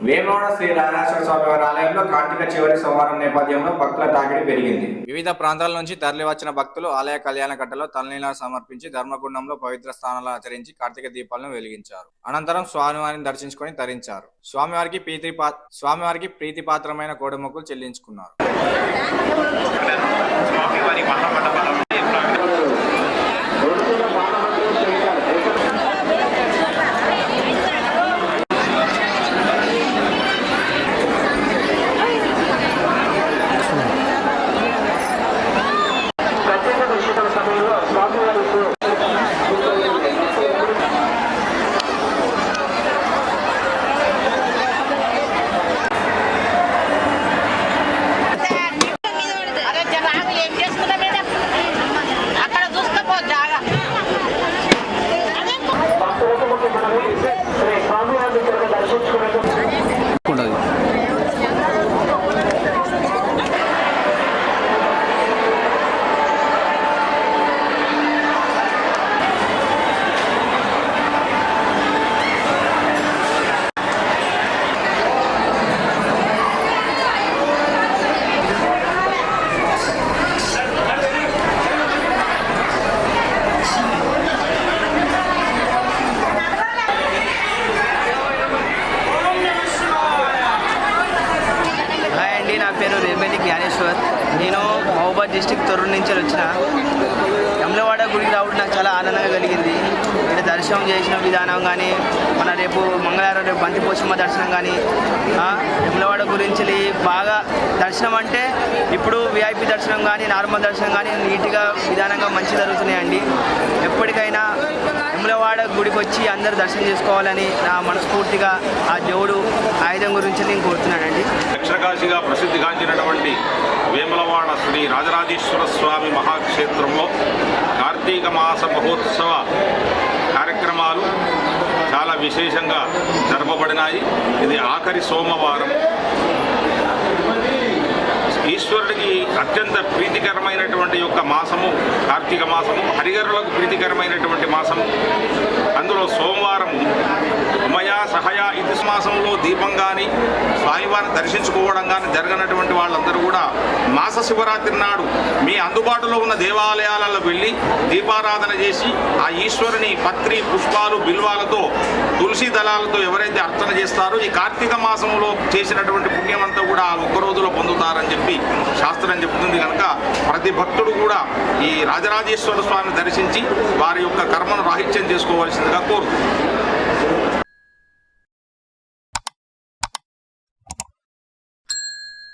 వేములవాడ శ్రీ రాజరాజేశ్వర స్వామి వారి ఆలయంలో కార్తీక చివరి సోమవారం నేపథ్యంలో భక్తుల తాకిడి పెరిగింది. వివిధ ప్రాంతాల నుంచి తరలివచ్చిన భక్తులు ఆలయ కళ్యాణ కట్టలో తలనీలాలు సమర్పించి ధర్మగుండంలో పవిత్ర స్నానాలు ఆచరించి కార్తీక దీపాలను వెలిగించారు. అనంతరం స్వామివారిని దర్శించుకొని తరించారు. స్వామివారికి ప్రీతిపాత్రమైన కోడమొక్కులు చెల్లించుకున్నారు. నేను మహబూబాద్ డిస్టిక్ తొర్రూరు నుంచి వచ్చిన వేములవాడ గుడికి రావడం నాకు చాలా ఆనందంగా కలిగింది. ఇక్కడ దర్శనం చేసిన విధానం కానీ మన రేపు మంగళవారం రేపు బంతిపోచమ్మ దర్శనం కానీ వేములవాడ గురించి బాగా దర్శనం అంటే ఇప్పుడు విఐపి దర్శనం కానీ నార్మల్ దర్శనం కానీ నీట్గా విధానంగా మంచి జరుగుతున్నాయండి. ఎప్పటికైనా వేములవాడ గుడికి వచ్చి అందరూ దర్శనం చేసుకోవాలని నా మనస్ఫూర్తిగా ఆ దేవుడు ఆయుధం గురించి నేను కోరుతున్నానండి. దక్షిణకాశిగా ప్రసిద్ధిగాంచినటువంటి వేములవాడ శ్రీ రాజరాజేశ్వర స్వామి మహాక్షేత్రంలో కార్తీక మాస మహోత్సవ కార్యక్రమాలు చాలా విశేషంగా జరపబడినాయి. ఇది ఆఖరి సోమవారం. ఈశ్వరుడికి అత్యంత ప్రీతికరమైనటువంటి యొక్క మాసము కార్తీక మాసము, హరిహరులకు ప్రీతికరమైనటువంటి మాసము. అందులో సోమవారం ఉమయా సహయా ఇది మాసంలో దీపం కానీ స్వామివారిని దర్శించుకోవడం కానీ జరగనటువంటి వాళ్ళందరూ కూడా మాస శివరాత్రి నాడు మీ అందుబాటులో ఉన్న దేవాలయాలలో వెళ్ళి దీపారాధన చేసి ఆ ఈశ్వరుని పత్రి పుష్పాలు బిల్వాలతో తులసి దళాలతో ఎవరైతే అర్చన చేస్తారో ఈ కార్తీక మాసంలో చేసినటువంటి పుణ్యమంతా కూడా ఆ ఒక్క రోజులో పొందుతారని చెప్పి శాస్త్రం చెబుతుంది. కనుక ప్రతి భక్తుడు కూడా ఈ రాజరాజేశ్వర స్వామిని దర్శించి వారి యొక్క కర్మను రాహిత్యం చేసుకోవాల్సిందిగా కోరుతుంది.